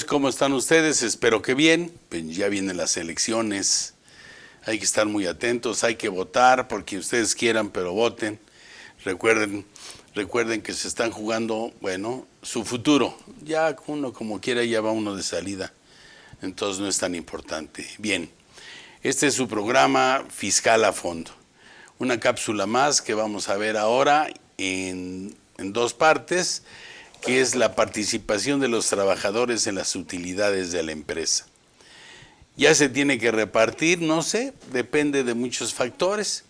¿cómo están ustedes? Espero que bien. Pues ya vienen las elecciones. Hay que estar muy atentos, hay que votar por quien ustedes quieran, pero voten. Recuerden que se están jugando, bueno, su futuro. Ya uno como quiera ya va uno de salida, entonces no es tan importante. Bien, este es su programa Fiscal a Fondo. Una cápsula más que vamos a ver ahora en dos partes, que es la participación de los trabajadores en las utilidades de la empresa. Ya se tiene que repartir, no sé, depende de muchos factores,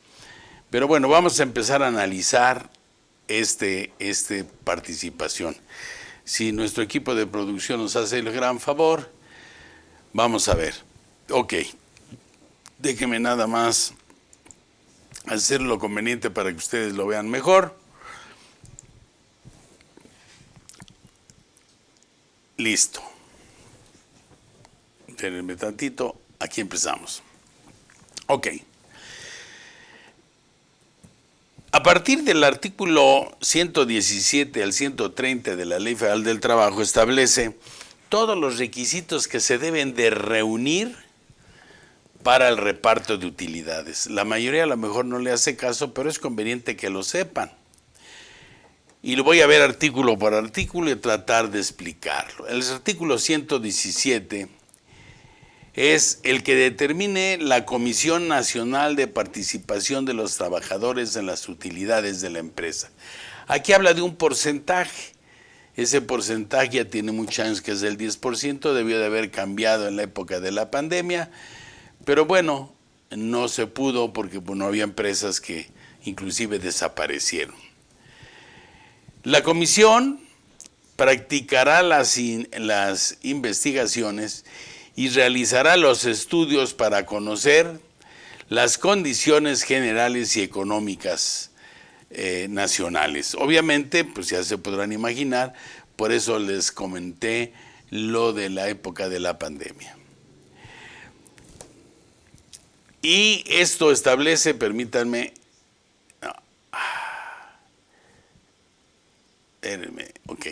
pero bueno, vamos a empezar a analizar este participación. Si nuestro equipo de producción nos hace el gran favor, vamos a ver. Ok, déjenme nada más hacer lo conveniente para que ustedes lo vean mejor. Listo. Espérenme tantito, aquí empezamos. Ok. A partir del artículo 117 al 130 de la Ley Federal del Trabajo establece todos los requisitos que se deben de reunir para el reparto de utilidades. La mayoría a lo mejor no le hace caso, pero es conveniente que lo sepan. Y lo voy a ver artículo por artículo y tratar de explicarlo. El artículo 117 es el que determine la Comisión Nacional de Participación de los Trabajadores en las Utilidades de la empresa. Aquí habla de un porcentaje. Ese porcentaje ya tiene muchos años que es del 10%, debió de haber cambiado en la época de la pandemia, pero bueno, no se pudo porque no había empresas que inclusive desaparecieron. La comisión practicará las investigaciones y realizará los estudios para conocer las condiciones generales y económicas nacionales. Obviamente, pues ya se podrán imaginar, por eso les comenté lo de la época de la pandemia. Y esto establece, permítanme, ok,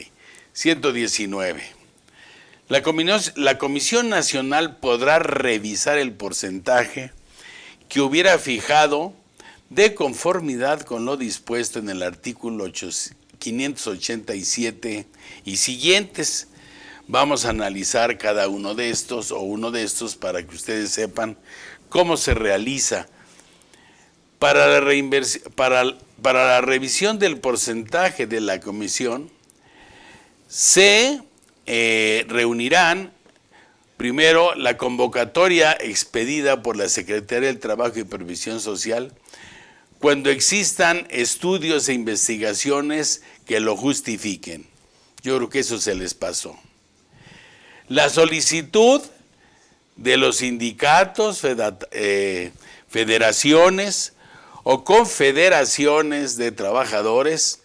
119. La Comisión Nacional podrá revisar el porcentaje que hubiera fijado de conformidad con lo dispuesto en el artículo 587 y siguientes. Vamos a analizar cada uno de estos o uno de estos para que ustedes sepan cómo se realiza. Para la revisión del porcentaje de la comisión se reunirán primero la convocatoria expedida por la Secretaría del Trabajo y Previsión Social cuando existan estudios e investigaciones que lo justifiquen. Yo creo que eso se les pasó. La solicitud de los sindicatos, federaciones o confederaciones de trabajadores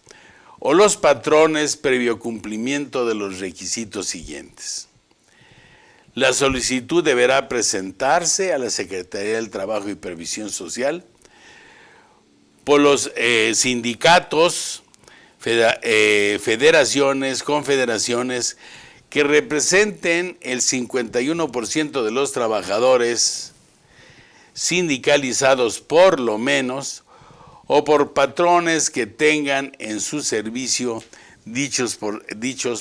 o los patrones previo cumplimiento de los requisitos siguientes. La solicitud deberá presentarse a la Secretaría del Trabajo y Previsión Social por los sindicatos, federaciones, confederaciones que representen el 51% de los trabajadores sindicalizados por lo menos, o por patrones que tengan en su servicio dichos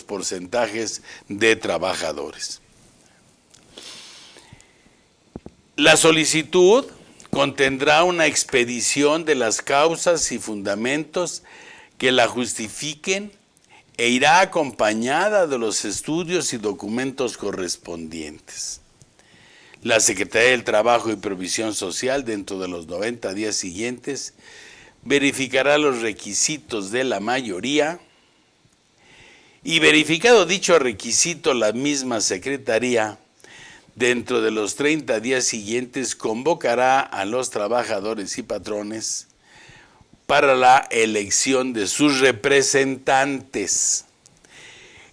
porcentajes de trabajadores. La solicitud contendrá una expedición de las causas y fundamentos que la justifiquen e irá acompañada de los estudios y documentos correspondientes. La Secretaría del Trabajo y Previsión Social, dentro de los 90 días siguientes, verificará los requisitos de la mayoría y, verificado dicho requisito, la misma Secretaría, dentro de los 30 días siguientes, convocará a los trabajadores y patrones para la elección de sus representantes.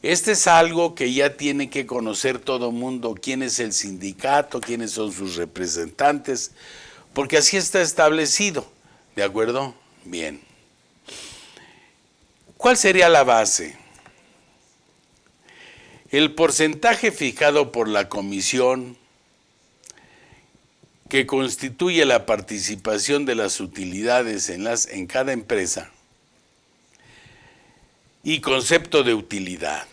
Este es algo que ya tiene que conocer todo mundo, quién es el sindicato, quiénes son sus representantes, porque así está establecido, ¿de acuerdo? Bien. ¿Cuál sería la base? El porcentaje fijado por la comisión que constituye la participación de las utilidades en cada empresa y concepto de utilidad.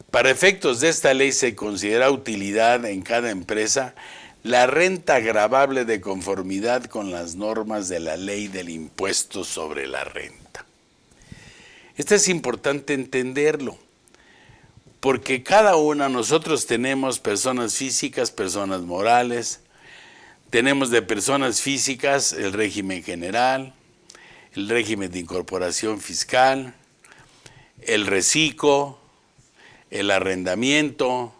Para efectos de esta ley se considera utilidad en cada empresa la renta gravable de conformidad con las normas de la ley del impuesto sobre la renta. Esto es importante entenderlo, porque cada una, nosotros tenemos personas físicas, personas morales, tenemos de personas físicas el régimen general, el régimen de incorporación fiscal, el reciclo, el arrendamiento.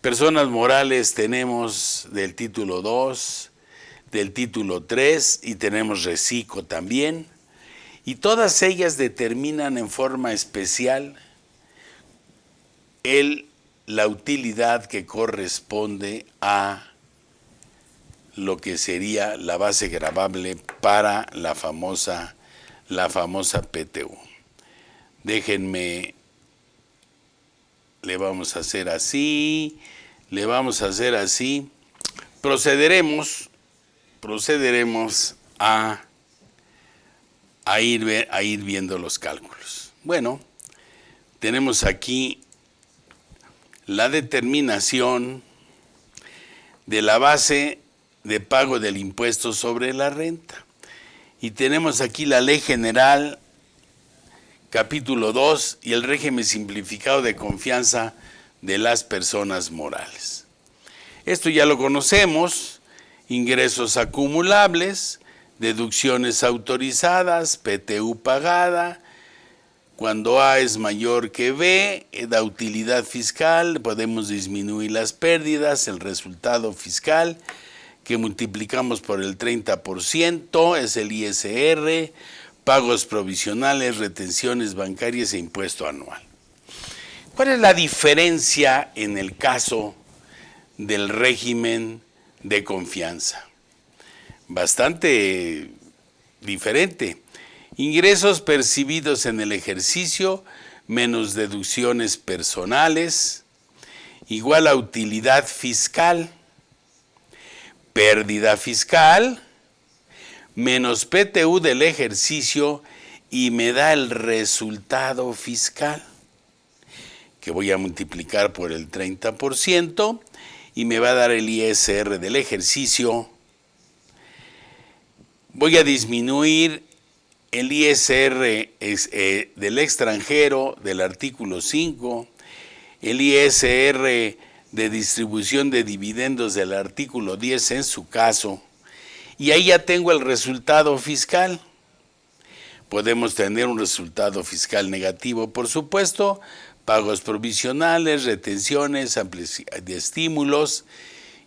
Personas morales tenemos del título 2, del título 3 y tenemos reciclo también. Y todas ellas determinan en forma especial la utilidad que corresponde a lo que sería la base gravable para la famosa PTU. Déjenme, le vamos a hacer así, procederemos a ir viendo los cálculos. Bueno, tenemos aquí la determinación de la base de pago del impuesto sobre la renta. Y tenemos aquí la Ley General, capítulo 2, y el régimen simplificado de confianza de las personas morales. Esto ya lo conocemos: ingresos acumulables, deducciones autorizadas, PTU pagada. Cuando A es mayor que B, da utilidad fiscal, podemos disminuir las pérdidas, el resultado fiscal que multiplicamos por el 30%, es el ISR, pagos provisionales, retenciones bancarias e impuesto anual. ¿Cuál es la diferencia en el caso del régimen de confianza? Bastante diferente. Ingresos percibidos en el ejercicio menos deducciones personales igual a utilidad fiscal. Pérdida fiscal menos PTU del ejercicio y me da el resultado fiscal, que voy a multiplicar por el 30% y me va a dar el ISR del ejercicio. Voy a disminuir el ISR del extranjero del artículo 5, el ISR de distribución de dividendos del artículo 10 en su caso, y ahí ya tengo el resultado fiscal. Podemos tener un resultado fiscal negativo, por supuesto, pagos provisionales, retenciones, de estímulos,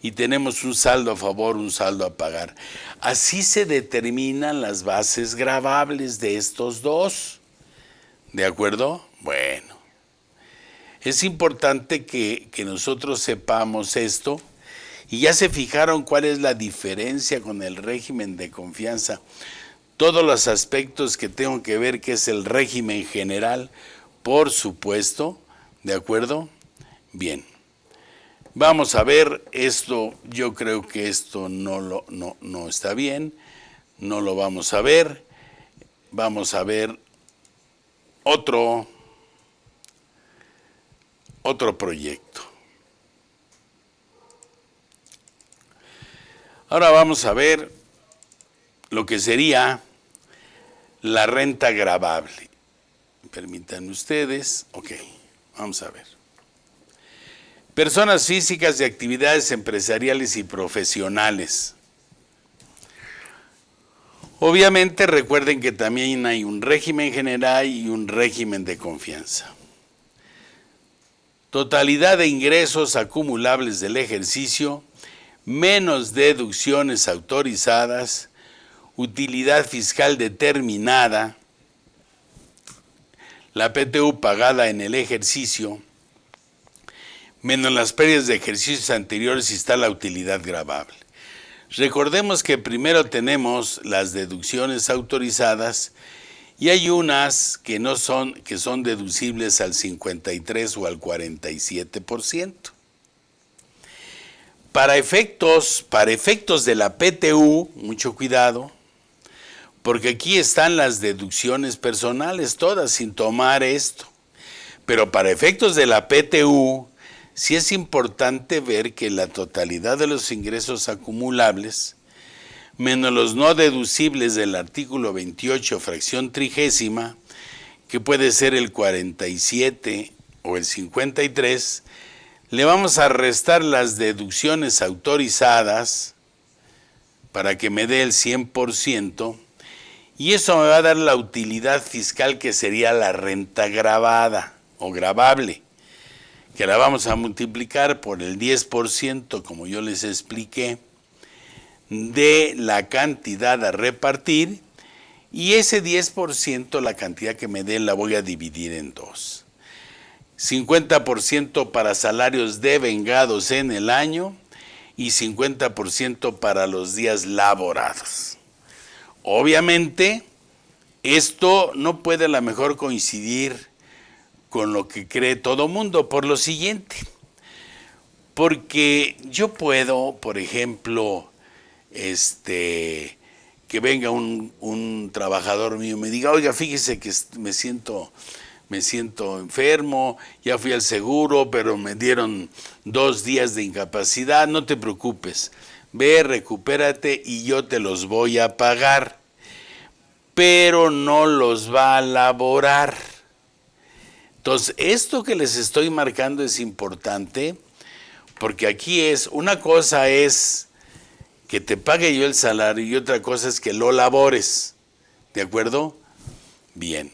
y tenemos un saldo a favor, un saldo a pagar. Así se determinan las bases gravables de estos dos. ¿De acuerdo? Bueno, es importante que nosotros sepamos esto, y ya se fijaron cuál es la diferencia con el régimen de confianza. Todos los aspectos que tengo que ver, que es el régimen general, por supuesto, ¿de acuerdo? Bien. Vamos a ver esto. Yo creo que esto no está bien, no lo vamos a ver. Vamos a ver otro proyecto. Ahora vamos a ver lo que sería la renta gravable. Permítanme ustedes. Ok, vamos a ver. Personas físicas de actividades empresariales y profesionales. Obviamente recuerden que también hay un régimen general y un régimen de confianza. Totalidad de ingresos acumulables del ejercicio, menos deducciones autorizadas, utilidad fiscal determinada, la PTU pagada en el ejercicio, menos las pérdidas de ejercicios anteriores y está la utilidad gravable. Recordemos que primero tenemos las deducciones autorizadas Y hay unas que no son, que son deducibles al 53 o al 47%. Para efectos de la PTU, mucho cuidado, porque aquí están las deducciones personales, todas sin tomar esto. Pero para efectos de la PTU, sí es importante ver que la totalidad de los ingresos acumulables, menos los no deducibles del artículo 28, fracción 30, que puede ser el 47 o el 53, le vamos a restar las deducciones autorizadas para que me dé el 100%, y eso me va a dar la utilidad fiscal que sería la renta gravada o gravable, que la vamos a multiplicar por el 10%, como yo les expliqué, de la cantidad a repartir, y ese 10%, la cantidad que me dé, la voy a dividir en dos. 50% para salarios devengados en el año y 50% para los días laborados. Obviamente, esto no puede a lo mejor coincidir con lo que cree todo mundo, por lo siguiente. Porque yo puedo, por ejemplo, que venga un trabajador mío y me diga, oiga, fíjese que me siento enfermo, ya fui al seguro, pero me dieron 2 días de incapacidad, no te preocupes, ve, recupérate y yo te los voy a pagar, pero no los va a laborar. Entonces, esto que les estoy marcando es importante, porque aquí una cosa es que te pague yo el salario y otra cosa es que lo labores, ¿de acuerdo? Bien.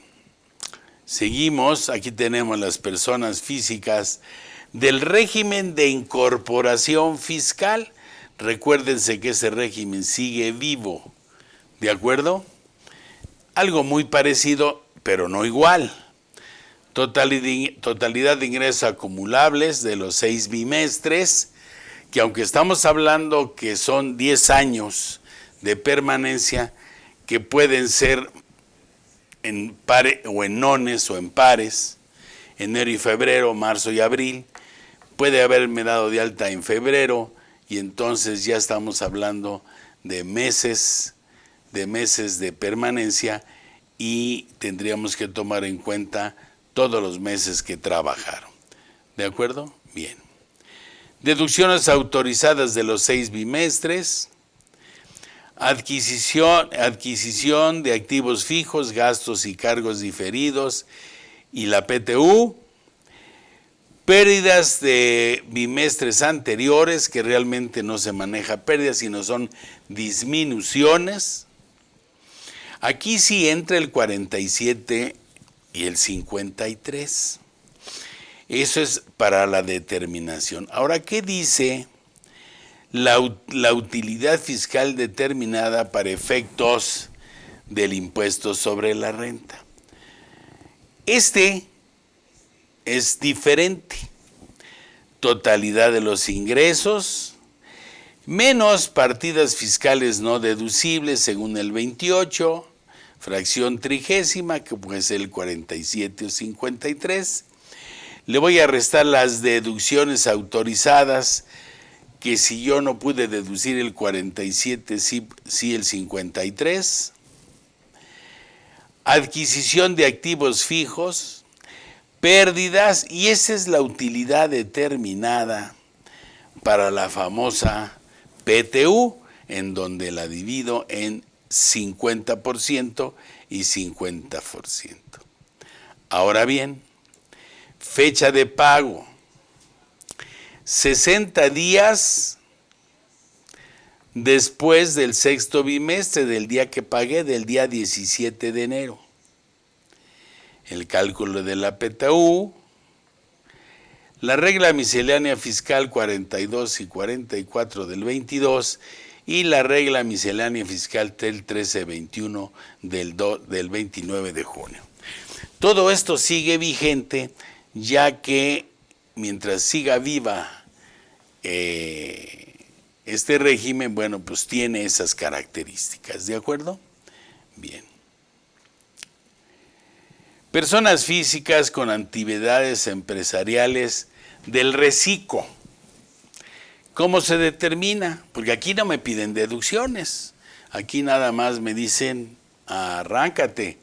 Seguimos, aquí tenemos las personas físicas del régimen de incorporación fiscal. Recuérdense que ese régimen sigue vivo, ¿de acuerdo? Algo muy parecido, pero no igual. Totalidad de ingresos acumulables de los 6 bimestres, que aunque estamos hablando que son 10 años de permanencia, que pueden ser en pares o en nones o en pares, enero y febrero, marzo y abril, puede haberme dado de alta en febrero y entonces ya estamos hablando de meses de permanencia y tendríamos que tomar en cuenta todos los meses que trabajaron. ¿De acuerdo? Bien. Deducciones autorizadas de los 6 bimestres. Adquisición de activos fijos, gastos y cargos diferidos y la PTU. Pérdidas de bimestres anteriores, que realmente no se maneja pérdidas, sino son disminuciones. Aquí sí entra el 47 y el 53. Eso es para la determinación. Ahora, ¿qué dice la utilidad fiscal determinada para efectos del impuesto sobre la renta? Este es diferente. Totalidad de los ingresos menos partidas fiscales no deducibles según el 28, fracción 30, que puede ser el 47 o 53. Le voy a restar las deducciones autorizadas, que si yo no pude deducir el 47, sí el 53. Adquisición de activos fijos, pérdidas, y esa es la utilidad determinada para la famosa PTU, en donde la divido en 50% y 50%. Ahora bien, fecha de pago, 60 días después del 6º bimestre, del día que pagué, del día 17 de enero. El cálculo de la PTU, la regla miscelánea fiscal 42 y 44 del 22 y la regla miscelánea fiscal del 13-21 del 29 de junio. Todo esto sigue vigente, ya que mientras siga viva este régimen, bueno, pues tiene esas características, ¿de acuerdo? Bien. Personas físicas con actividades empresariales del reciclo. ¿Cómo se determina? Porque aquí no me piden deducciones. Aquí nada más me dicen, arráncate.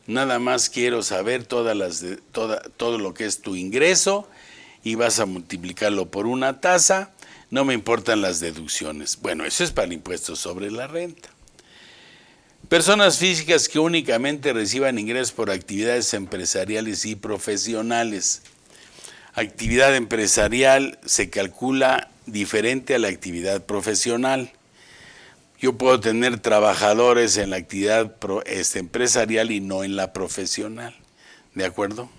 Nada más quiero saber todo lo que es tu ingreso y vas a multiplicarlo por una tasa. No me importan las deducciones. Bueno, eso es para el impuesto sobre la renta. Personas físicas que únicamente reciban ingresos por actividades empresariales y profesionales. Actividad empresarial se calcula diferente a la actividad profesional. Yo puedo tener trabajadores en la actividad empresarial y no en la profesional. ¿De acuerdo?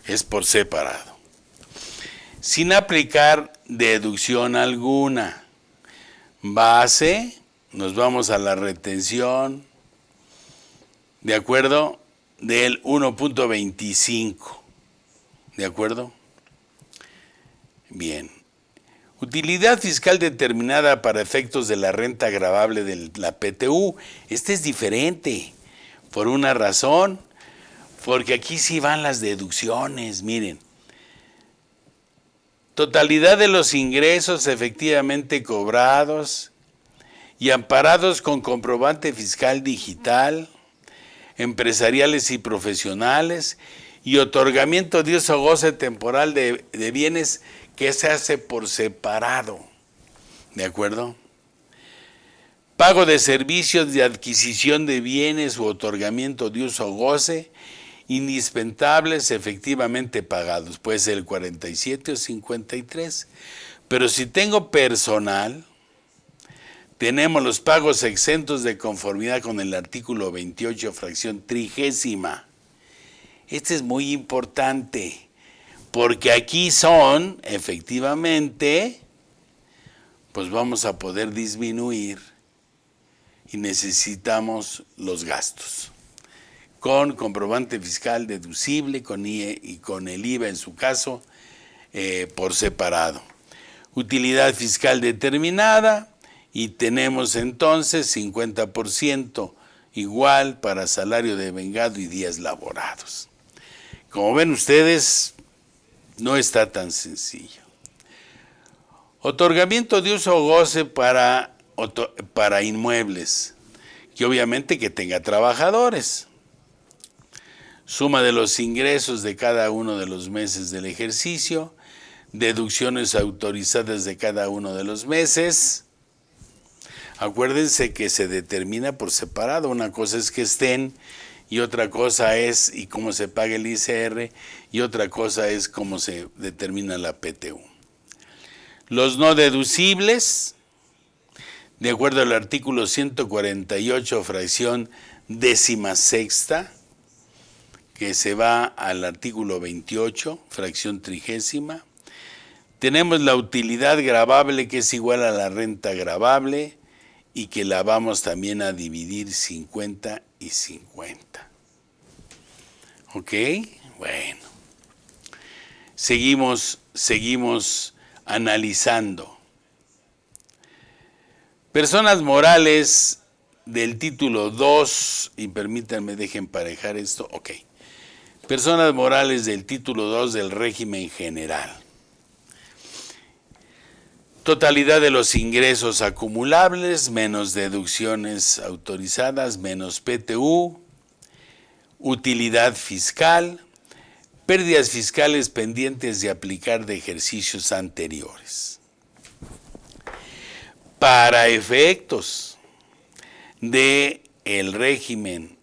Es por separado. Sin aplicar deducción alguna. Base, nos vamos a la retención, ¿de acuerdo? Del 1.25. ¿De acuerdo? Bien. Utilidad fiscal determinada para efectos de la renta gravable de la PTU. Este es diferente, por una razón, porque aquí sí van las deducciones, miren. Totalidad de los ingresos efectivamente cobrados y amparados con comprobante fiscal digital, empresariales y profesionales, y otorgamiento de uso o goce temporal de bienes que se hace por separado, ¿de acuerdo? Pago de servicios de adquisición de bienes u otorgamiento de uso o goce indispensables efectivamente pagados, puede ser el 47 o 53, pero si tengo personal, tenemos los pagos exentos de conformidad con el artículo 28, fracción 30. Este es muy importante, porque aquí son, efectivamente, pues vamos a poder disminuir y necesitamos los gastos. Con comprobante fiscal deducible, con IE y con el IVA en su caso, por separado. Utilidad fiscal determinada y tenemos entonces 50% igual para salario devengado y días laborados. Como ven ustedes, no está tan sencillo. Otorgamiento de uso o goce para inmuebles, que obviamente que tenga trabajadores. Suma de los ingresos de cada uno de los meses del ejercicio, deducciones autorizadas de cada uno de los meses. Acuérdense que se determina por separado. Una cosa es que estén y otra cosa es y cómo se paga el ICR y otra cosa es cómo se determina la PTU. Los no deducibles, de acuerdo al artículo 148, fracción 16ª, que se va al artículo 28, fracción 30, tenemos la utilidad gravable que es igual a la renta gravable y que la vamos también a dividir 50 y 50. ¿Ok? Bueno. Seguimos analizando. Personas morales del título 2, y permítanme, dejen emparejar esto, ok. Personas morales del título 2 del régimen general. Totalidad de los ingresos acumulables, menos deducciones autorizadas, menos PTU, utilidad fiscal, pérdidas fiscales pendientes de aplicar de ejercicios anteriores. Para efectos de el régimen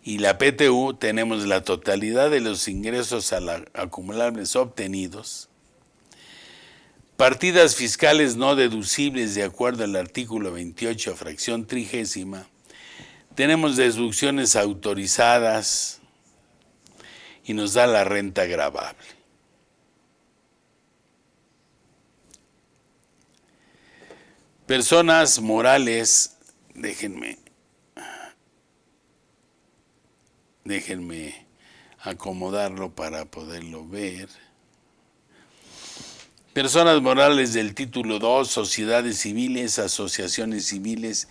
y la PTU tenemos la totalidad de los ingresos acumulables obtenidos, partidas fiscales no deducibles de acuerdo al artículo 28, fracción 30, tenemos deducciones autorizadas y nos da la renta gravable. Personas morales, déjenme acomodarlo para poderlo ver. Personas morales del título 2, sociedades civiles, asociaciones civiles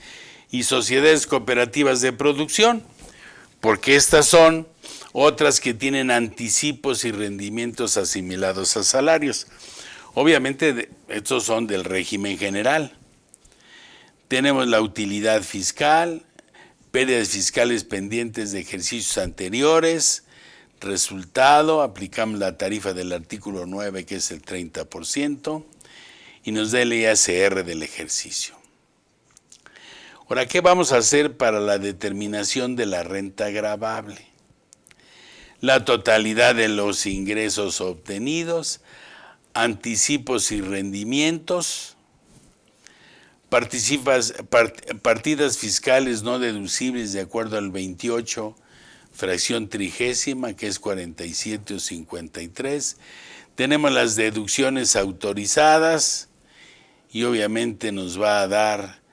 y sociedades cooperativas de producción. porque estas son otras que tienen anticipos y rendimientos asimilados a salarios. Obviamente, estos son del régimen general. Tenemos la utilidad fiscal, pérdidas fiscales pendientes de ejercicios anteriores, resultado, aplicamos la tarifa del artículo 9, que es el 30%, y nos da el ISR del ejercicio. Ahora, ¿qué vamos a hacer para la determinación de la renta gravable? La totalidad de los ingresos obtenidos, anticipos y rendimientos, partidas fiscales no deducibles de acuerdo al 28, fracción trigésima, que es 47 o 53. Tenemos las deducciones autorizadas y obviamente nos va a dar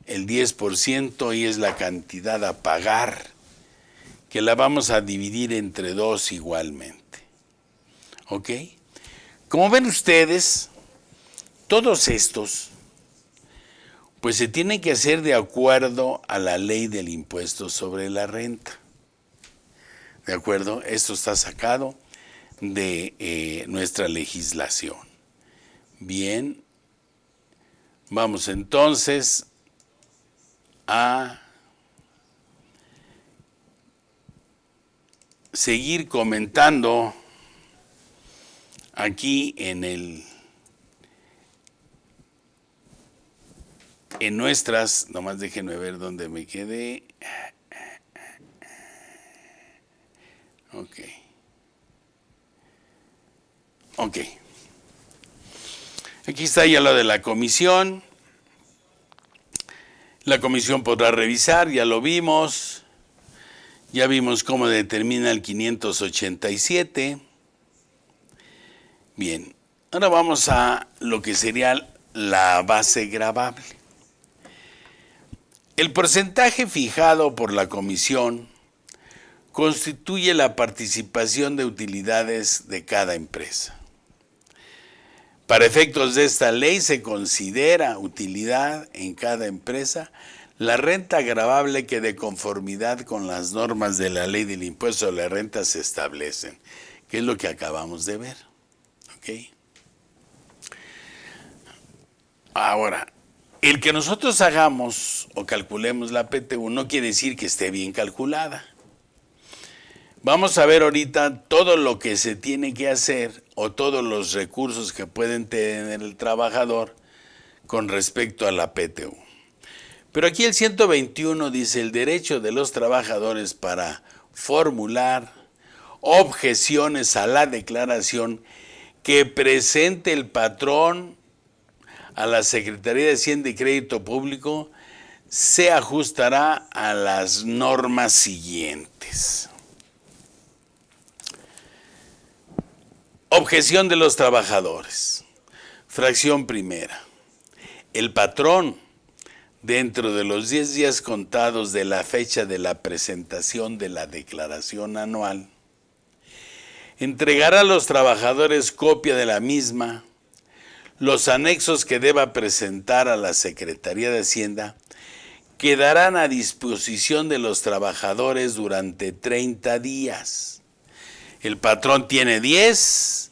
el 10% y es la cantidad a pagar, que la vamos a dividir entre 2 igualmente. ¿Ok? Como ven ustedes, todos estos pues se tienen que hacer de acuerdo a la ley del impuesto sobre la renta. ¿De acuerdo? Esto está sacado de nuestra legislación. Bien, vamos entonces a seguir comentando aquí en nuestras, nomás déjenme ver dónde me quedé. Ok. Aquí está ya lo de la comisión. La comisión podrá revisar, ya lo vimos. Ya vimos cómo determina el 587. Bien, ahora vamos a lo que sería la base gravable. El porcentaje fijado por la comisión constituye la participación de utilidades de cada empresa. Para efectos de esta ley se considera utilidad en cada empresa la renta gravable que de conformidad con las normas de la ley del impuesto a la renta se establecen, que es lo que acabamos de ver. ¿Ok? Ahora, el que nosotros hagamos o calculemos la PTU no quiere decir que esté bien calculada. Vamos a ver ahorita todo lo que se tiene que hacer o todos los recursos que pueden tener el trabajador con respecto a la PTU. Pero aquí el 121 dice el derecho de los trabajadores para formular objeciones a la declaración que presente el patrón a la Secretaría de Hacienda y Crédito Público se ajustará a las normas siguientes. Objeción de los trabajadores. Fracción primera. El patrón, dentro de los 10 días contados de la fecha de la presentación de la declaración anual, entregará a los trabajadores copia de la misma, los anexos que deba presentar a la Secretaría de Hacienda quedarán a disposición de los trabajadores durante 30 días. El patrón tiene 10,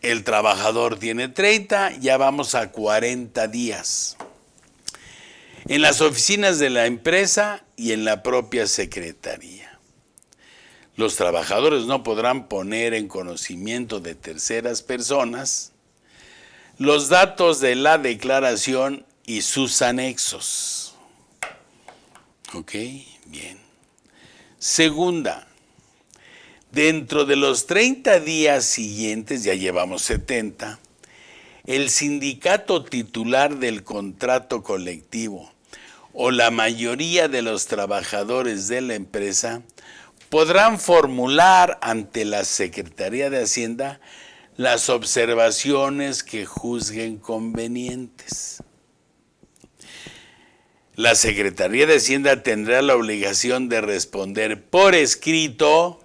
el trabajador tiene 30, ya vamos a 40 días. En las oficinas de la empresa y en la propia secretaría. Los trabajadores no podrán poner en conocimiento de terceras personas los datos de la declaración y sus anexos. Ok, bien. Segunda, dentro de los 30 días siguientes, ya llevamos 70, el sindicato titular del contrato colectivo o la mayoría de los trabajadores de la empresa podrán formular ante la Secretaría de Hacienda las observaciones que juzguen convenientes. La Secretaría de Hacienda tendrá la obligación de responder por escrito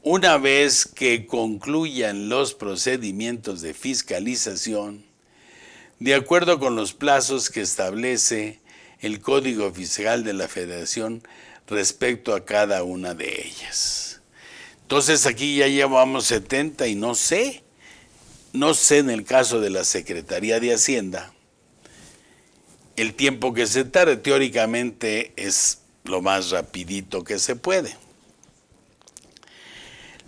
una vez que concluyan los procedimientos de fiscalización, de acuerdo con los plazos que establece el Código Fiscal de la Federación respecto a cada una de ellas. Entonces aquí ya llevamos 70 y no sé en el caso de la Secretaría de Hacienda, el tiempo que se tarde. Teóricamente es lo más rapidito que se puede.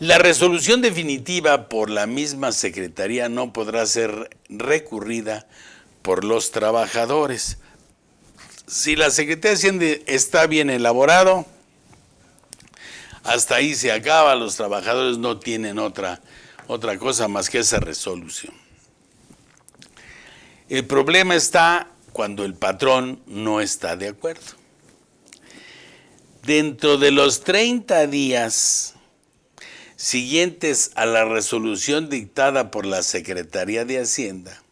La resolución definitiva por la misma Secretaría no podrá ser recurrida por los trabajadores. Si la Secretaría de Hacienda está bien elaborado, hasta ahí se acaba. Los trabajadores no tienen otra cosa más que esa resolución. El problema está cuando el patrón no está de acuerdo. Dentro de los 30 días siguientes a la resolución dictada por la Secretaría de Hacienda,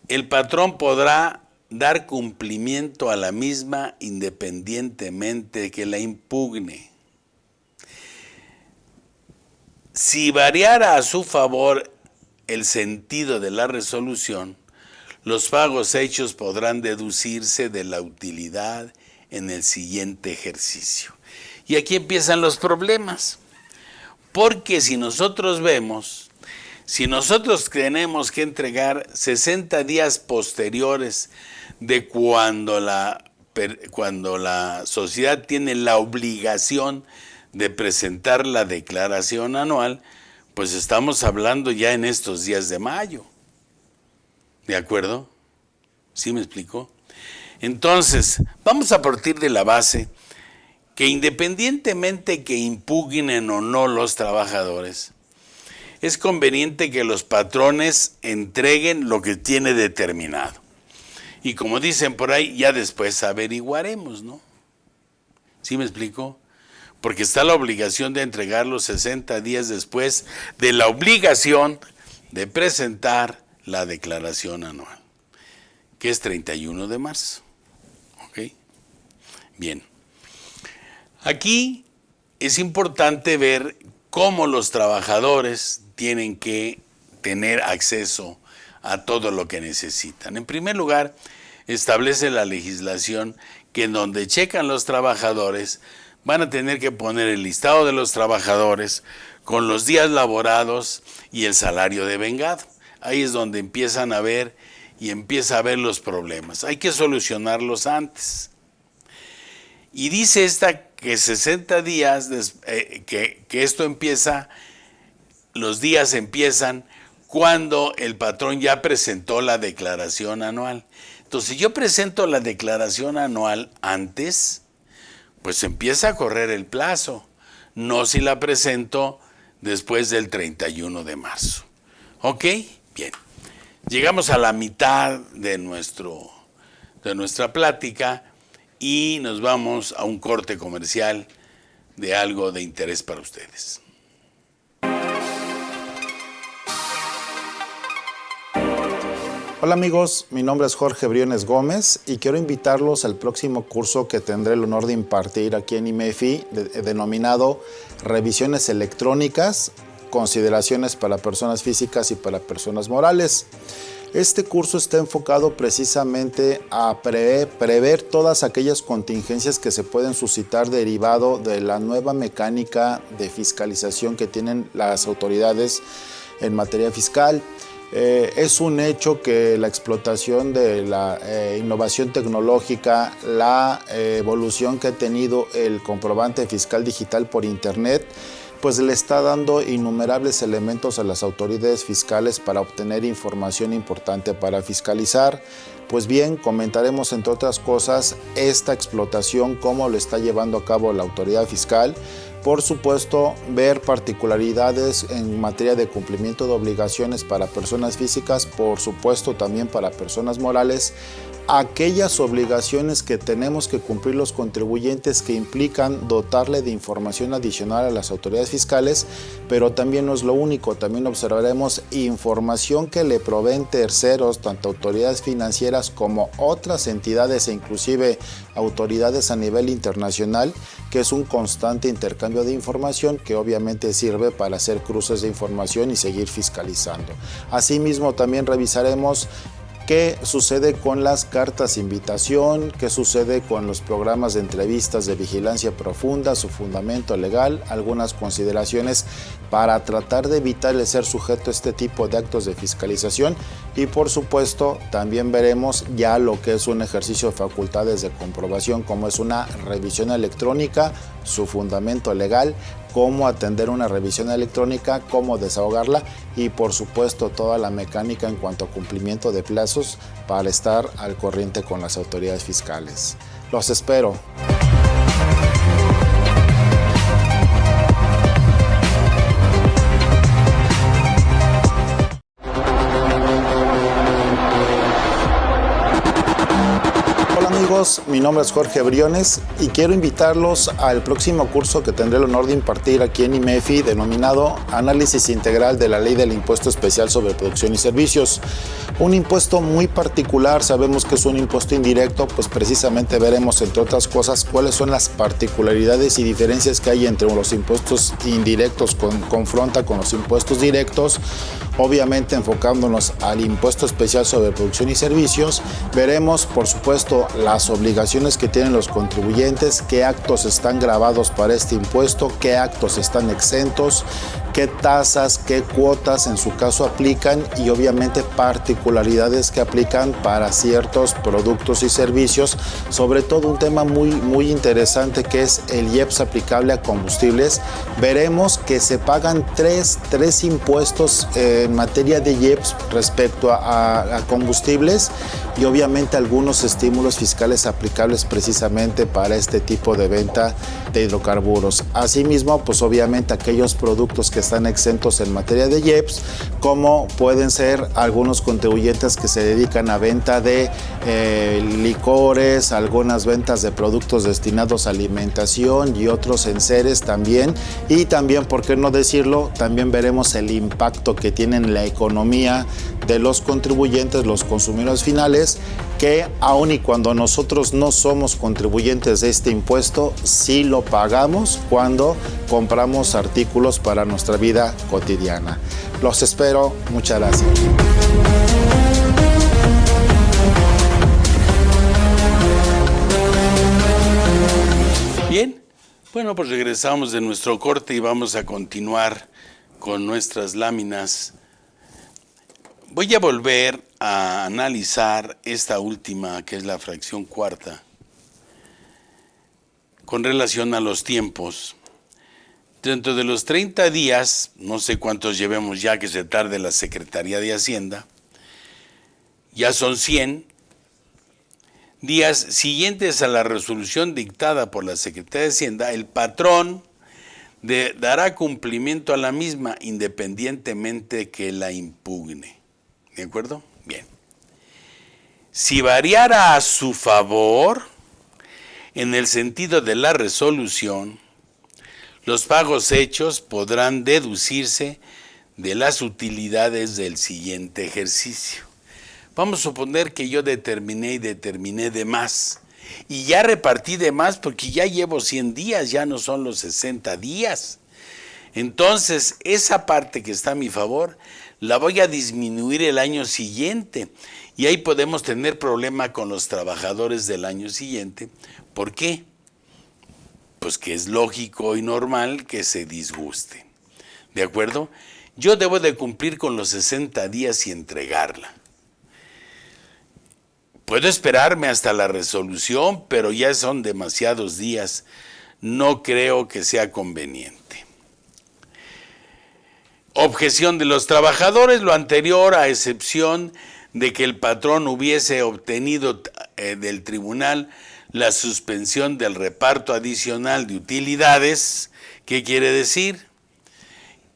el patrón podrá dar cumplimiento a la misma independientemente de que la impugne. Si variara a su favor el sentido de la resolución, los pagos hechos podrán deducirse de la utilidad en el siguiente ejercicio. Y aquí empiezan los problemas, porque si nosotros tenemos que entregar 60 días posteriores de cuando la sociedad tiene la obligación de presentar la declaración anual, pues estamos hablando ya en estos días de mayo. ¿De acuerdo? ¿Sí me explico? Entonces, vamos a partir de la base que independientemente que impugnen o no los trabajadores, es conveniente que los patrones entreguen lo que tiene determinado. Y como dicen por ahí, ya después averiguaremos, ¿no? ¿Sí me explico? Porque está la obligación de entregarlo 60 días después de la obligación de presentar la declaración anual, que es 31 de marzo. ¿Ok? Bien. Aquí es importante ver cómo los trabajadores tienen que tener acceso a todo lo que necesitan. En primer lugar, establece la legislación que en donde checan los trabajadores van a tener que poner el listado de los trabajadores con los días laborados y el salario devengado. Ahí es donde empiezan a ver los problemas. Hay que solucionarlos antes. Y dice esta que 60 días, que esto empieza, los días empiezan cuando el patrón ya presentó la declaración anual. Entonces, si yo presento la declaración anual antes, pues empieza a correr el plazo, no si la presento después del 31 de marzo. ¿Ok? Bien. Llegamos a la mitad de nuestra plática y nos vamos a un corte comercial de algo de interés para ustedes. Hola amigos, mi nombre es Jorge Briones Gómez y quiero invitarlos al próximo curso que tendré el honor de impartir aquí en IMEFI, denominado Revisiones Electrónicas, Consideraciones para Personas Físicas y para Personas Morales. Este curso está enfocado precisamente a prever todas aquellas contingencias que se pueden suscitar derivado de la nueva mecánica de fiscalización que tienen las autoridades en materia fiscal. Es un hecho que la explotación de la innovación tecnológica, la evolución que ha tenido el comprobante fiscal digital por internet, pues le está dando innumerables elementos a las autoridades fiscales para obtener información importante para fiscalizar. Pues bien, comentaremos entre otras cosas esta explotación, cómo lo está llevando a cabo la autoridad fiscal. Por supuesto, ver particularidades en materia de cumplimiento de obligaciones para personas físicas, por supuesto también para personas morales, aquellas obligaciones que tenemos que cumplir los contribuyentes que implican dotarle de información adicional a las autoridades fiscales, pero también no es lo único, también observaremos información que le proveen terceros, tanto autoridades financieras como otras entidades e inclusive autoridades a nivel internacional, que es un constante intercambio de información que obviamente sirve para hacer cruces de información y seguir fiscalizando. Asimismo, también revisaremos ¿Qué sucede con las cartas de invitación? ¿Qué sucede con los programas de entrevistas de vigilancia profunda, su fundamento legal? Algunas consideraciones para tratar de evitar el ser sujeto a este tipo de actos de fiscalización. Y por supuesto, también veremos ya lo que es un ejercicio de facultades de comprobación, como es una revisión electrónica, su fundamento legal, cómo atender una revisión electrónica, cómo desahogarla y por supuesto toda la mecánica en cuanto a cumplimiento de plazos para estar al corriente con las autoridades fiscales. Los espero. Amigos, mi nombre es Jorge Briones y quiero invitarlos al próximo curso que tendré el honor de impartir aquí en IMEFI, denominado Análisis Integral de la Ley del Impuesto Especial sobre Producción y Servicios. Un impuesto muy particular, sabemos que es un impuesto indirecto, pues precisamente veremos, entre otras cosas, cuáles son las particularidades y diferencias que hay entre los impuestos indirectos confronta con los impuestos directos. Obviamente enfocándonos al impuesto especial sobre producción y servicios, veremos por supuesto las obligaciones que tienen los contribuyentes, qué actos están gravados para este impuesto, qué actos están exentos, qué tasas, qué cuotas en su caso aplican y obviamente particularidades que aplican para ciertos productos y servicios, sobre todo un tema muy interesante que es el IEPS aplicable a combustibles. Veremos que se pagan tres impuestos en materia de IEPS respecto a combustibles y obviamente algunos estímulos fiscales aplicables precisamente para este tipo de venta de hidrocarburos. Asimismo, pues obviamente aquellos productos que están exentos en materia de IEPS, como pueden ser algunos contribuyentes que se dedican a venta de licores, algunas ventas de productos destinados a alimentación y otros enseres también. Y también, por qué no decirlo, también veremos el impacto que tiene en la economía de los contribuyentes, los consumidores finales, que aun y cuando nosotros no somos contribuyentes de este impuesto, sí lo pagamos cuando compramos artículos para nuestra vida cotidiana. Los espero, muchas gracias. Bien, bueno, pues regresamos de nuestro corte y vamos a continuar con nuestras láminas. Voy a volver a analizar esta última, que es la fracción cuarta, con relación a los tiempos. Dentro de los 30 días, no sé cuántos llevemos ya que se tarde la Secretaría de Hacienda, ya son 100 días siguientes a la resolución dictada por la Secretaría de Hacienda, el patrón dará cumplimiento a la misma independientemente que la impugne. ¿De acuerdo? Bien. Si variara a su favor, en el sentido de la resolución, los pagos hechos podrán deducirse de las utilidades del siguiente ejercicio. Vamos a suponer que yo determiné de más. Y ya repartí de más porque ya llevo 100 días, ya no son los 60 días. Entonces, esa parte que está a mi favor, la voy a disminuir el año siguiente. Y ahí podemos tener problema con los trabajadores del año siguiente. ¿Por qué? Pues que es lógico y normal que se disguste. ¿De acuerdo? Yo debo de cumplir con los 60 días y entregarla. Puedo esperarme hasta la resolución, pero ya son demasiados días. No creo que sea conveniente. Objeción de los trabajadores, lo anterior a excepción de que el patrón hubiese obtenido del tribunal la suspensión del reparto adicional de utilidades. ¿Qué quiere decir?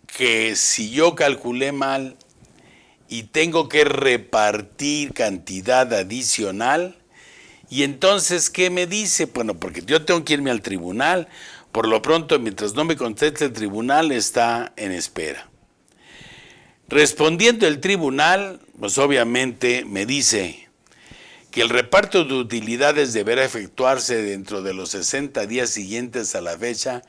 Que si yo calculé mal y tengo que repartir cantidad adicional, y entonces, ¿qué me dice? Bueno, porque yo tengo que irme al tribunal. Por lo pronto, mientras no me conteste el tribunal, está en espera. Respondiendo el tribunal, pues obviamente me dice que el reparto de utilidades deberá efectuarse dentro de los 60 días siguientes a la fecha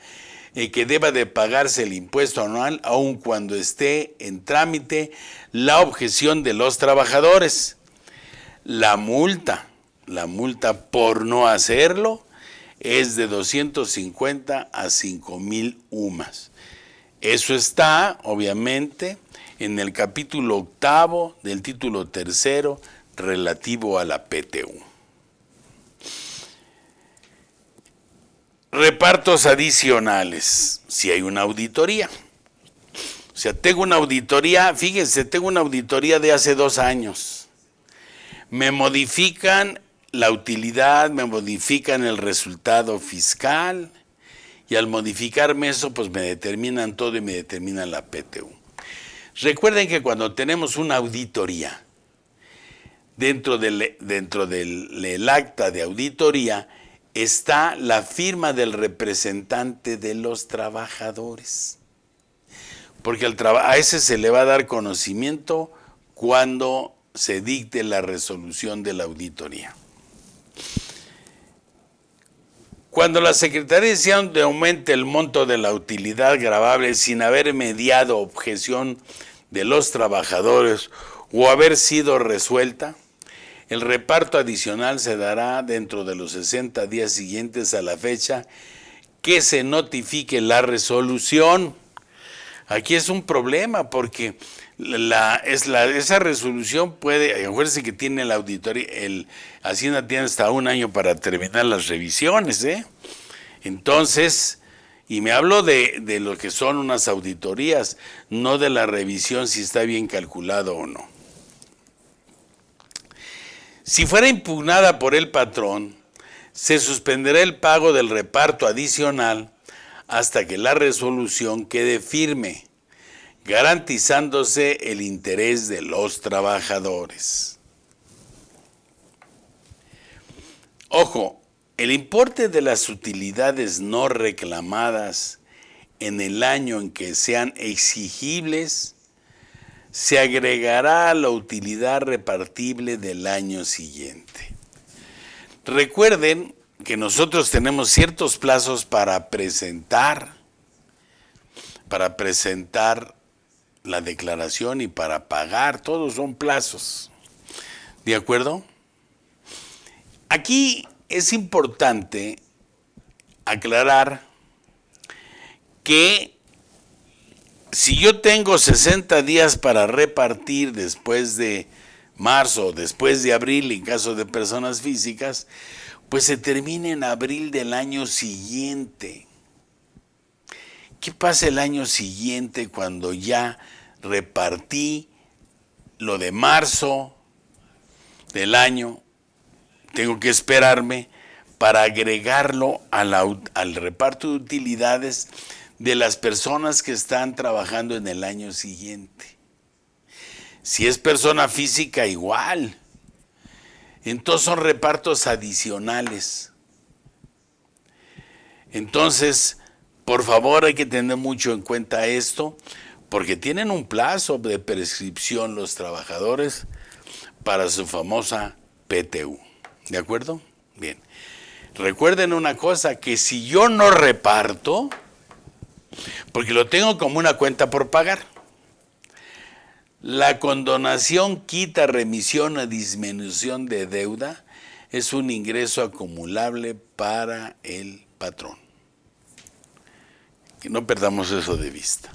en que deba de pagarse el impuesto anual, aun cuando esté en trámite la objeción de los trabajadores. La multa por no hacerlo es de 250 a 5,000 UMAS. Eso está, obviamente, en el capítulo 8 del título 3 relativo a la PTU. Repartos adicionales, si hay una auditoría. O sea, tengo una auditoría, fíjense, tengo una auditoría de hace 2 años. Me modifican la utilidad, me modifican el resultado fiscal y al modificarme eso, pues me determinan todo y me determinan la PTU. Recuerden que cuando tenemos una auditoría, dentro del acta de auditoría está la firma del representante de los trabajadores. Porque a ese se le va a dar conocimiento cuando se dicte la resolución de la auditoría. Cuando la Secretaría decía que aumente el monto de la utilidad gravable sin haber mediado objeción de los trabajadores o haber sido resuelta, el reparto adicional se dará dentro de los 60 días siguientes a la fecha que se notifique la resolución. Aquí es un problema porque esa resolución puede, acuérdense que tiene la auditoría, Hacienda tiene hasta 1 año para terminar las revisiones, Entonces, y me hablo de lo que son unas auditorías, no de la revisión si está bien calculado o no. Si fuera impugnada por el patrón, se suspenderá el pago del reparto adicional hasta que la resolución quede firme, garantizándose el interés de los trabajadores. Ojo, el importe de las utilidades no reclamadas en el año en que sean exigibles se agregará a la utilidad repartible del año siguiente. Recuerden que nosotros tenemos ciertos plazos para presentar la declaración y para pagar, todos son plazos. ¿De acuerdo? Aquí es importante aclarar que si yo tengo 60 días para repartir después de marzo, después de abril, en caso de personas físicas, pues se termina en abril del año siguiente. ¿Qué pasa el año siguiente cuando ya repartí lo de marzo del año? Tengo que esperarme para agregarlo al reparto de utilidades de las personas que están trabajando en el año siguiente. Si es persona física, igual. Entonces son repartos adicionales. Entonces, por favor, hay que tener mucho en cuenta esto, porque tienen un plazo de prescripción los trabajadores para su famosa PTU. ¿De acuerdo? Bien. Recuerden una cosa, que si yo no reparto, porque lo tengo como una cuenta por pagar, la condonación, quita, remisión o disminución de deuda es un ingreso acumulable para el patrón. Que no perdamos eso de vista.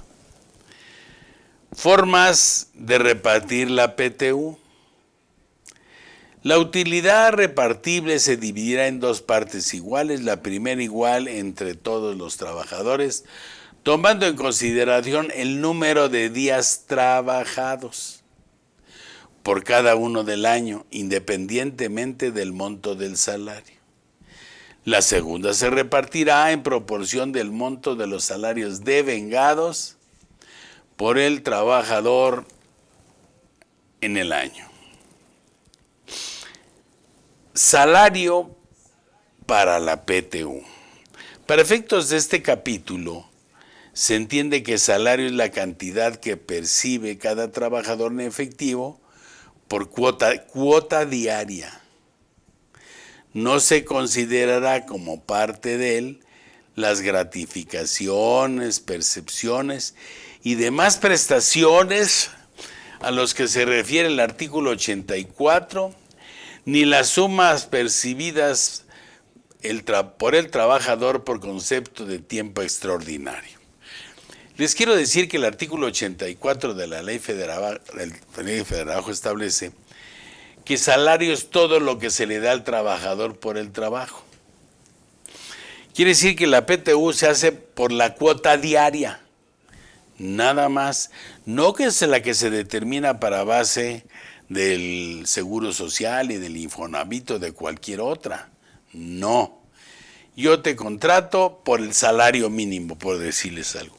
Formas de repartir la PTU. La utilidad repartible se dividirá en 2 partes iguales, la primera igual entre todos los trabajadores, tomando en consideración el número de días trabajados por cada uno del año, independientemente del monto del salario. La segunda se repartirá en proporción del monto de los salarios devengados por el trabajador en el año. Salario para la PTU. Para efectos de este capítulo, se entiende que salario es la cantidad que percibe cada trabajador en efectivo por cuota diaria. No se considerará como parte de él las gratificaciones, percepciones y demás prestaciones a los que se refiere el artículo 84 ni las sumas percibidas por el trabajador por concepto de tiempo extraordinario. Les quiero decir que el artículo 84 de la Ley Federal del Trabajo establece que salario es todo lo que se le da al trabajador por el trabajo. Quiere decir que la PTU se hace por la cuota diaria, nada más, no que es la que se determina para base del Seguro Social y del Infonavit o de cualquier otra. No. Yo te contrato por el salario mínimo, por decirles algo.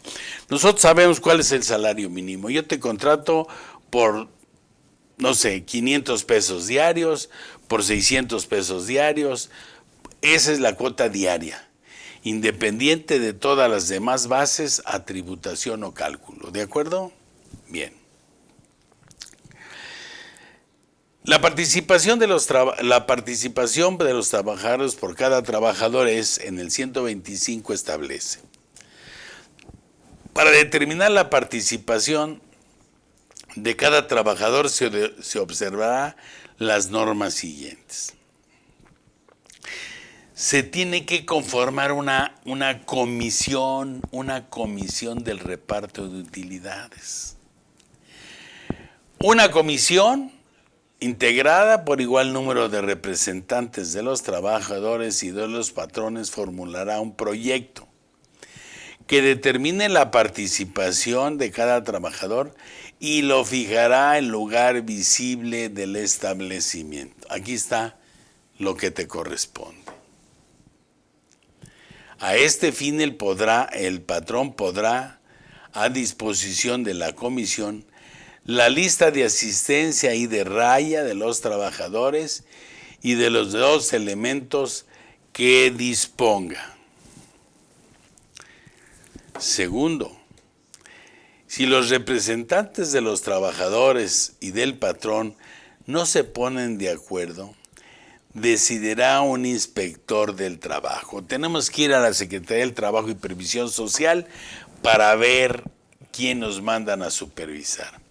Nosotros sabemos cuál es el salario mínimo. Yo te contrato por, no sé, 500 pesos diarios, por 600 pesos diarios. Esa es la cuota diaria, independiente de todas las demás bases a tributación o cálculo. ¿De acuerdo? Bien. La participación de los trabajadores por cada trabajador es, en el 125 establece. Para determinar la participación de cada trabajador se observará las normas siguientes. Se tiene que conformar una comisión del reparto de utilidades. Una comisión integrada por igual número de representantes de los trabajadores y de los patrones formulará un proyecto que determine la participación de cada trabajador y lo fijará en lugar visible del establecimiento. Aquí está lo que te corresponde. A este fin el patrón podrá, a disposición de la comisión, la lista de asistencia y de raya de los trabajadores y de los dos elementos que disponga. Segundo, si los representantes de los trabajadores y del patrón no se ponen de acuerdo, decidirá un inspector del trabajo. Tenemos que ir a la Secretaría del Trabajo y Previsión Social para ver quién nos mandan a supervisar.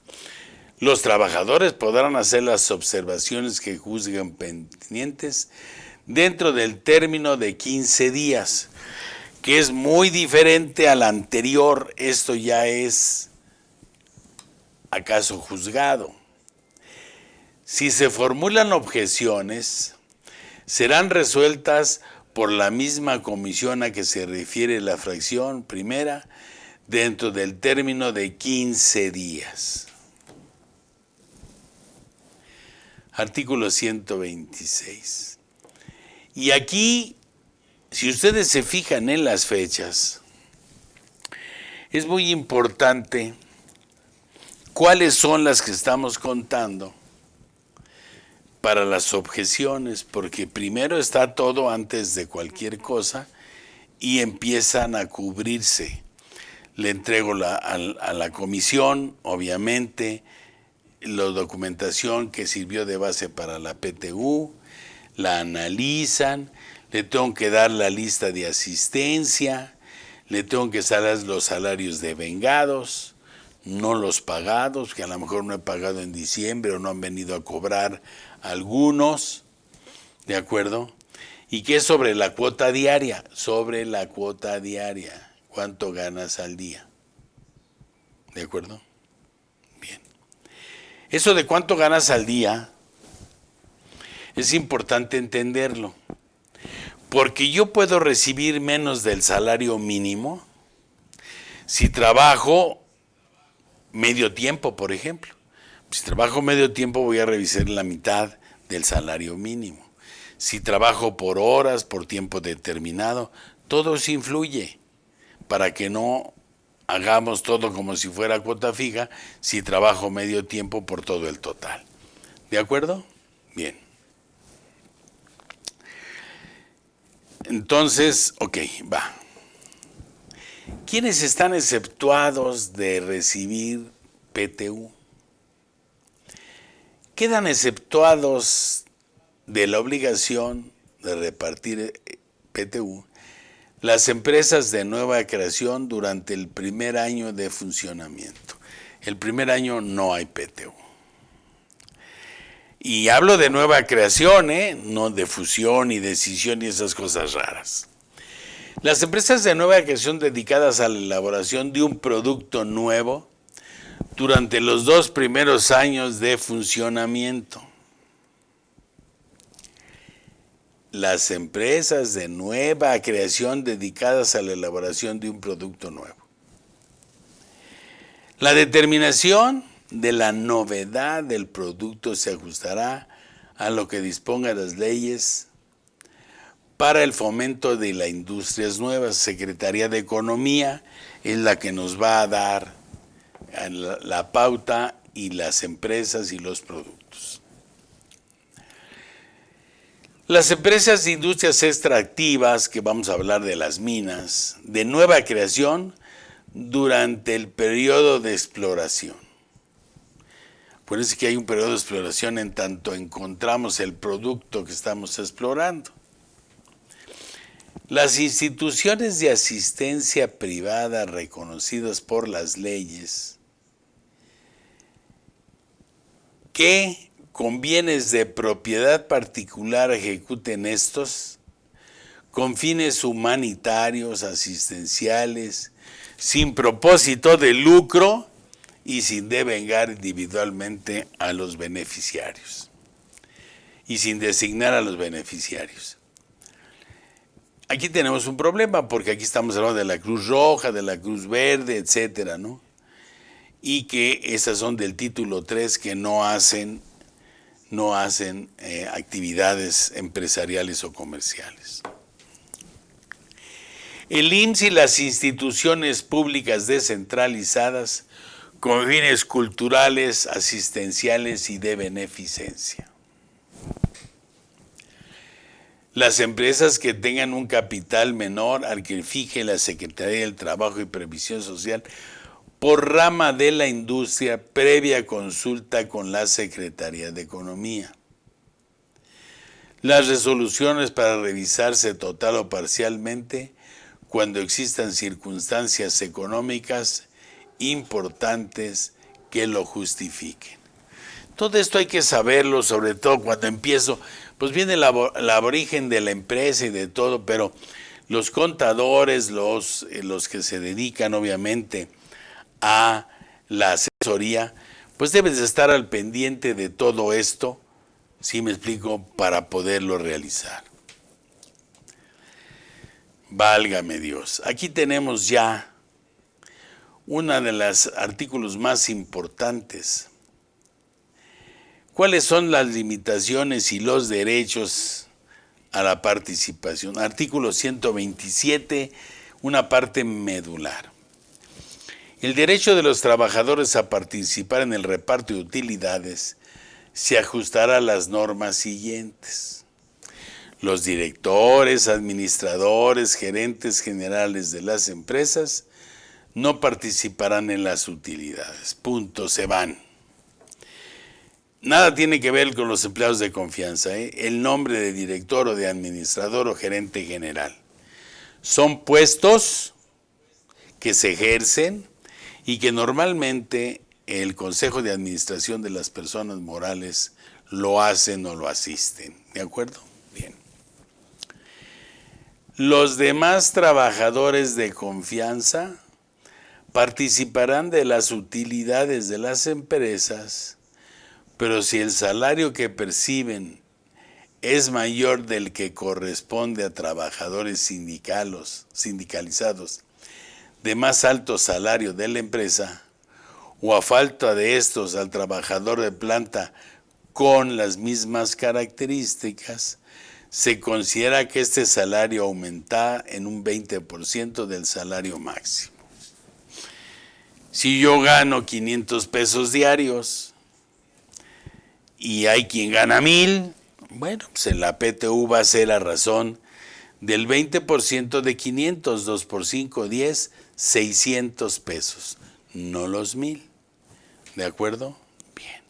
Los trabajadores podrán hacer las observaciones que juzguen pendientes dentro del término de 15 días, que es muy diferente al anterior. Esto ya es acaso juzgado. Si se formulan objeciones, serán resueltas por la misma comisión a que se refiere la fracción primera dentro del término de 15 días. Artículo 126. Y aquí, si ustedes se fijan en las fechas, es muy importante cuáles son las que estamos contando para las objeciones, porque primero está todo antes de cualquier cosa y empiezan a cubrirse. Le entrego a la comisión, obviamente, la documentación que sirvió de base para la PTU, la analizan, le tengo que dar la lista de asistencia, le tengo que dar los salarios devengados, no los pagados, que a lo mejor no he pagado en diciembre o no han venido a cobrar algunos, ¿de acuerdo? Y que es sobre la cuota diaria, ¿cuánto ganas al día? ¿De acuerdo? Eso de cuánto ganas al día es importante entenderlo, porque yo puedo recibir menos del salario mínimo si trabajo medio tiempo, por ejemplo. Si trabajo medio tiempo voy a revisar la mitad del salario mínimo. Si trabajo por horas, por tiempo determinado, todo eso influye para que no hagamos todo como si fuera cuota fija, si trabajo medio tiempo por todo el total. ¿De acuerdo? Bien. Entonces, ok, va. ¿Quiénes están exceptuados de recibir PTU? Quedan exceptuados de la obligación de repartir PTU las empresas de nueva creación durante el primer año de funcionamiento. El primer año no hay PTU. Y hablo de nueva creación, no de fusión y decisión y esas cosas raras. Las empresas de nueva creación dedicadas a la elaboración de un producto nuevo durante los 2 primeros años de funcionamiento. Las empresas de nueva creación dedicadas a la elaboración de un producto nuevo. La determinación de la novedad del producto se ajustará a lo que dispongan las leyes para el fomento de las industrias nuevas. Secretaría de Economía es la que nos va a dar la pauta y las empresas y los productos. Las empresas de industrias extractivas, que vamos a hablar de las minas, de nueva creación durante el periodo de exploración. Por eso es que hay un periodo de exploración en tanto encontramos el producto que estamos explorando. Las instituciones de asistencia privada reconocidas por las leyes que con bienes de propiedad particular ejecuten estos con fines humanitarios, asistenciales, sin propósito de lucro y sin devengar individualmente a los beneficiarios y sin designar a los beneficiarios. Aquí tenemos un problema porque aquí estamos hablando de la Cruz Roja, de la Cruz Verde, etcétera, ¿no? Y que esas son del título 3 que no hacen actividades empresariales o comerciales. El IMSS y las instituciones públicas descentralizadas con fines culturales, asistenciales y de beneficencia. Las empresas que tengan un capital menor al que fije la Secretaría del Trabajo y Previsión Social por rama de la industria previa consulta con la Secretaría de Economía. Las resoluciones para revisarse total o parcialmente cuando existan circunstancias económicas importantes que lo justifiquen. Todo esto hay que saberlo, sobre todo cuando empiezo, pues viene el origen de la empresa y de todo, pero los contadores, los que se dedican obviamente a la asesoría, pues debes estar al pendiente de todo esto, ¿sí me explico?, para poderlo realizar. Válgame Dios. Aquí tenemos ya uno de los artículos más importantes. ¿Cuáles son las limitaciones y los derechos a la participación? Artículo 127, una parte medular. El derecho de los trabajadores a participar en el reparto de utilidades se ajustará a las normas siguientes. Los directores, administradores, gerentes generales de las empresas no participarán en las utilidades. Punto, se van. Nada tiene que ver con los empleados de confianza, el nombre de director o de administrador o gerente general. Son puestos que se ejercen y que normalmente el Consejo de Administración de las personas morales lo hacen o lo asisten. ¿De acuerdo? Bien. Los demás trabajadores de confianza participarán de las utilidades de las empresas, pero si el salario que perciben es mayor del que corresponde a trabajadores sindicalizados de más alto salario de la empresa, o a falta de estos al trabajador de planta con las mismas características, se considera que este salario aumenta en un 20% del salario máximo. Si yo gano 500 pesos diarios y hay quien gana 1000, bueno, pues en la PTU va a ser a razón del 20% de 500, 2 por 5, 10, 600 pesos, no los 1000. ¿De acuerdo? Bien.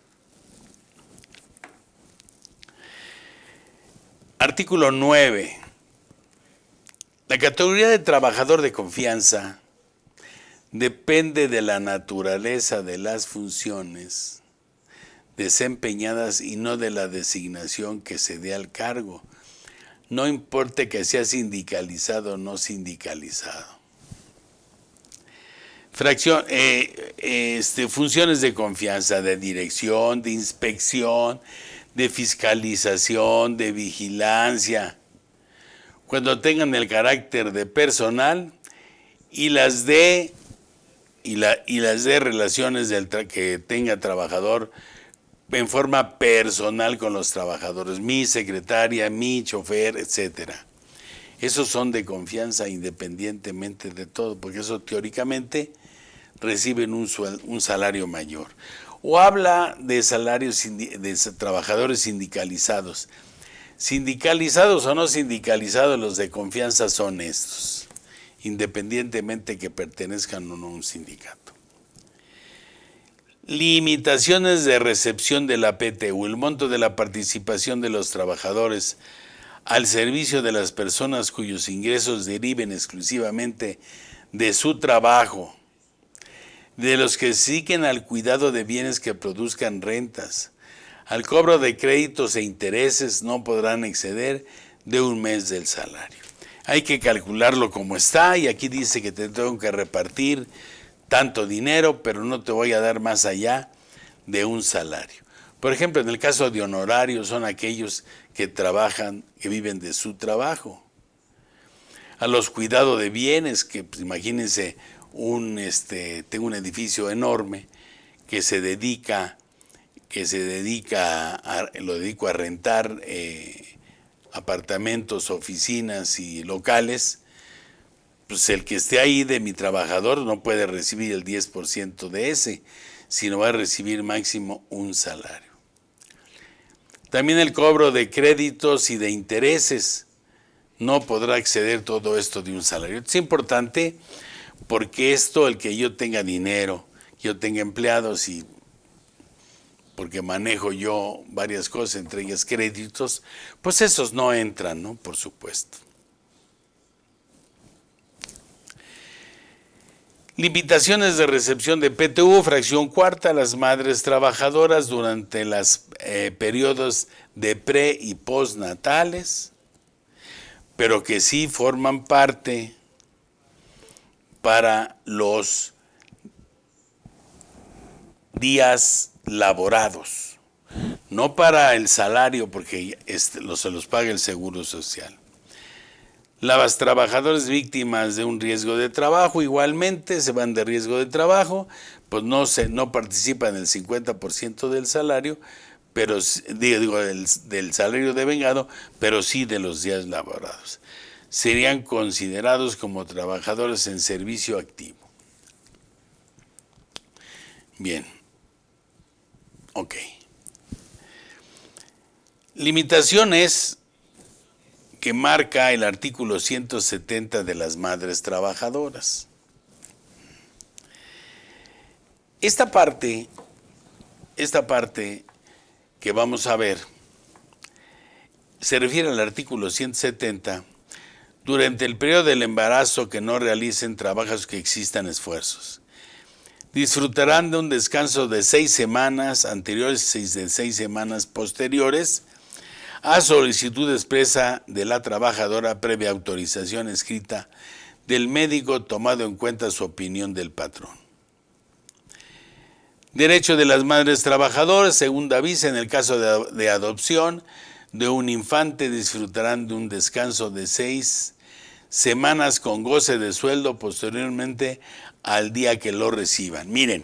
Artículo 9. La categoría de trabajador de confianza depende de la naturaleza de las funciones, desempeñadas y no de la designación que se dé al cargo, no importa que sea sindicalizado o no sindicalizado. Funciones de confianza, de dirección, de inspección, de fiscalización, de vigilancia, cuando tengan el carácter de personal y las de relaciones que tenga trabajador en forma personal con los trabajadores, mi secretaria, mi chofer, etcétera. Esos son de confianza independientemente de todo, porque eso teóricamente reciben un salario mayor. O habla de salarios de trabajadores sindicalizados. Sindicalizados o no sindicalizados, los de confianza son estos, independientemente que pertenezcan o no a un sindicato. Limitaciones de recepción de la PTU. El monto de la participación de los trabajadores al servicio de las personas cuyos ingresos deriven exclusivamente de su trabajo, de los que siguen al cuidado de bienes que produzcan rentas, al cobro de créditos e intereses, no podrán exceder de un mes del salario. Hay que calcularlo como está, y aquí dice que te tengo que repartir tanto dinero, pero no te voy a dar más allá de un salario. Por ejemplo, en el caso de honorarios, son aquellos que trabajan, que viven de su trabajo. A los cuidados de bienes, que pues, imagínense, tengo un edificio enorme que lo dedico a rentar apartamentos, oficinas y locales. Pues el que esté ahí de mi trabajador no puede recibir el 10% de ese, sino va a recibir máximo un salario. También el cobro de créditos y de intereses, no podrá exceder todo esto de un salario. Es importante porque el que yo tenga dinero, yo tenga empleados y porque manejo yo varias cosas, entre ellas créditos, pues esos no entran, ¿no? Por supuesto. Limitaciones de recepción de PTU, fracción cuarta, las madres trabajadoras durante los periodos de pre y postnatales, pero que sí forman parte para los días laborados, no para el salario, porque se los paga el Seguro Social. Las trabajadoras víctimas de un riesgo de trabajo igualmente se van de riesgo de trabajo, pues no participan en el 50% del salario, pero del salario devengado, pero sí de los días laborados. Serían considerados como trabajadores en servicio activo. Bien. Ok. Limitaciones que marca el artículo 170 de las madres trabajadoras. Esta parte que vamos a ver se refiere al artículo 170, durante el periodo del embarazo que no realicen trabajos que existan esfuerzos. Disfrutarán de un descanso de 6 semanas anteriores y de 6 semanas posteriores a solicitud expresa de la trabajadora previa autorización escrita del médico, tomado en cuenta su opinión del patrón. Derecho de las madres trabajadoras, segunda visa, en el caso de adopción de un infante, disfrutarán de un descanso de 6 semanas con goce de sueldo posteriormente al día que lo reciban. Miren,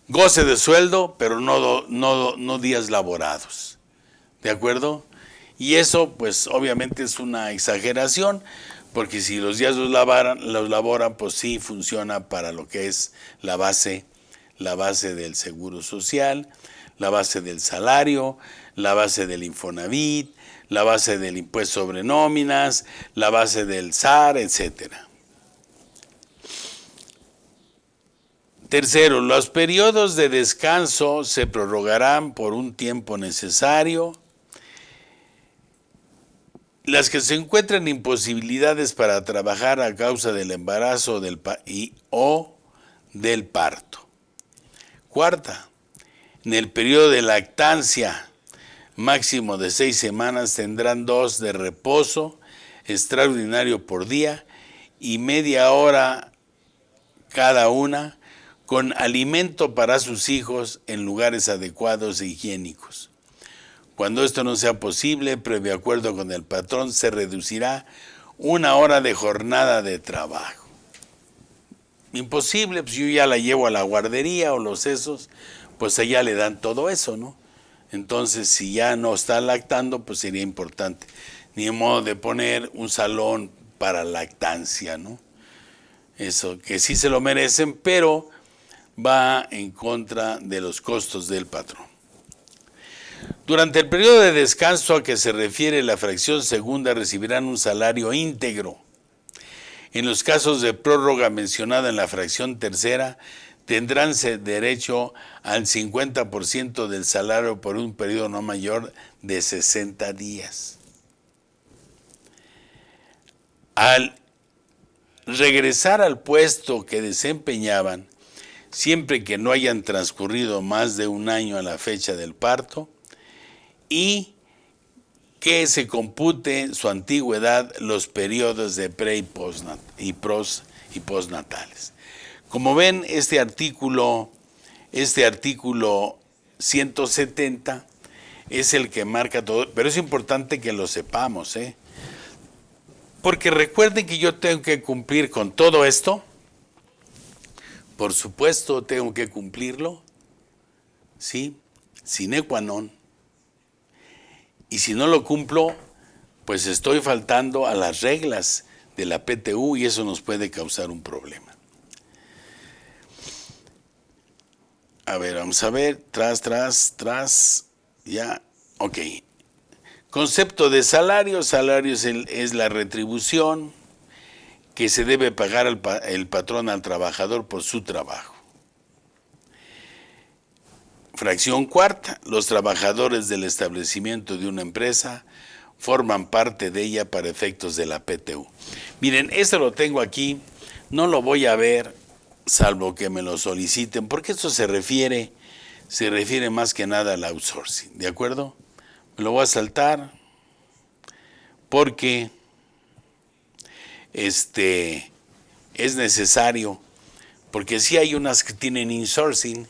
goce de sueldo, pero no días laborados. ¿De acuerdo? Y eso, pues, obviamente es una exageración, porque si los días los laboran, pues sí funciona para lo que es la base del Seguro Social, la base del salario, la base del Infonavit, la base del impuesto sobre nóminas, la base del SAR, etcétera. Tercero, los periodos de descanso se prorrogarán por un tiempo necesario. Las que se encuentran imposibilidades para trabajar a causa del embarazo o del parto. Cuarta, En el periodo de lactancia, máximo de 6 semanas, tendrán 2 de reposo extraordinario por día y media hora cada una con alimento para sus hijos en lugares adecuados e higiénicos. Cuando esto no sea posible, previo acuerdo con el patrón, se reducirá 1 hora de jornada de trabajo. Imposible, pues yo ya la llevo a la guardería o los esos, pues allá le dan todo eso, ¿no? Entonces, si ya no está lactando, pues sería importante. Ni modo de poner un salón para lactancia, ¿no? Eso, que sí se lo merecen, pero va en contra de los costos del patrón. Durante el periodo de descanso a que se refiere la fracción segunda, recibirán un salario íntegro. En los casos de prórroga mencionada en la fracción tercera, tendrán derecho al 50% del salario por un periodo no mayor de 60 días. Al regresar al puesto que desempeñaban, siempre que no hayan transcurrido más de 1 año a la fecha del parto, y que se compute su antigüedad los periodos de pre y postnatales. Como ven, este artículo 170 es el que marca todo, pero es importante que lo sepamos, porque recuerden que yo tengo que cumplir con todo esto. Por supuesto, tengo que cumplirlo, ¿sí? Sine qua non. Y si no lo cumplo, pues estoy faltando a las reglas de la PTU y eso nos puede causar un problema. A ver, vamos a ver, ya, ok. Concepto de salario, salario es la retribución que se debe pagar el patrón al trabajador por su trabajo. Fracción cuarta, los trabajadores del establecimiento de una empresa forman parte de ella para efectos de la PTU. Miren, esto lo tengo aquí, no lo voy a ver, salvo que me lo soliciten, porque esto se refiere más que nada al outsourcing, ¿de acuerdo? Me lo voy a saltar porque es necesario, porque sí hay unas que tienen insourcing,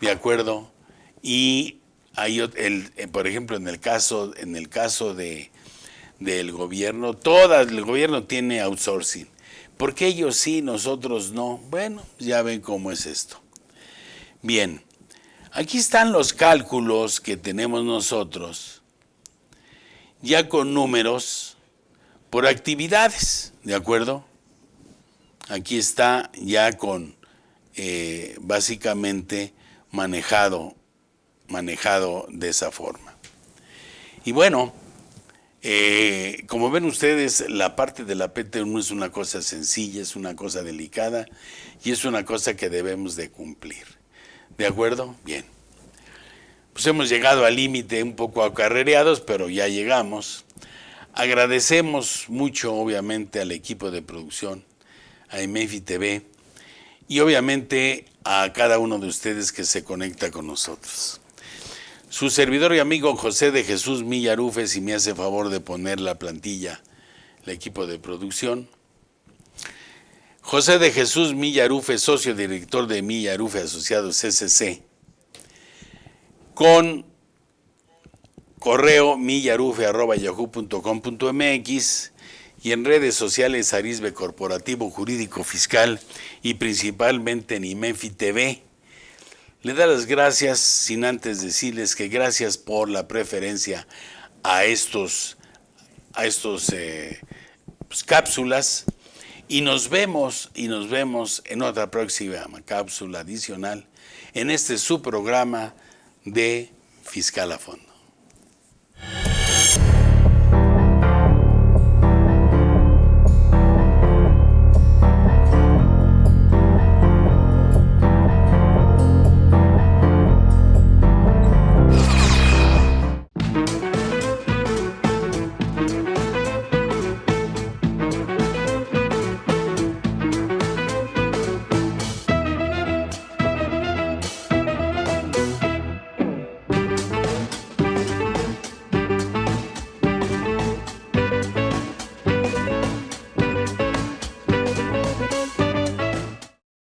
¿de acuerdo? Y hay por ejemplo, en el caso del gobierno, el gobierno tiene outsourcing. ¿Por qué ellos sí, nosotros no? Bueno, ya ven cómo es esto. Bien, aquí están los cálculos que tenemos nosotros, ya con números por actividades, ¿de acuerdo? Aquí está ya con, básicamente, manejado de esa forma. Y bueno, como ven ustedes, la parte de la PTU no es una cosa sencilla, es una cosa delicada y es una cosa que debemos de cumplir. ¿De acuerdo? Bien. Pues hemos llegado al límite un poco acarrereados, pero ya llegamos. Agradecemos mucho, obviamente, al equipo de producción, a IMEFI TV, y obviamente a cada uno de ustedes que se conecta con nosotros. Su servidor y amigo José de Jesús Millarufe, si me hace favor de poner la plantilla, el equipo de producción. José de Jesús Millarufe, socio director de Millarufe Asociados SC, con correo millarufe@yahoo.com.mx y en redes sociales Arisbe Corporativo Jurídico Fiscal y principalmente en IMEFI TV. Le da las gracias, sin antes decirles que gracias por la preferencia a estos cápsulas, y nos vemos en otra próxima cápsula adicional en este su programa de Fiscal a Fondo.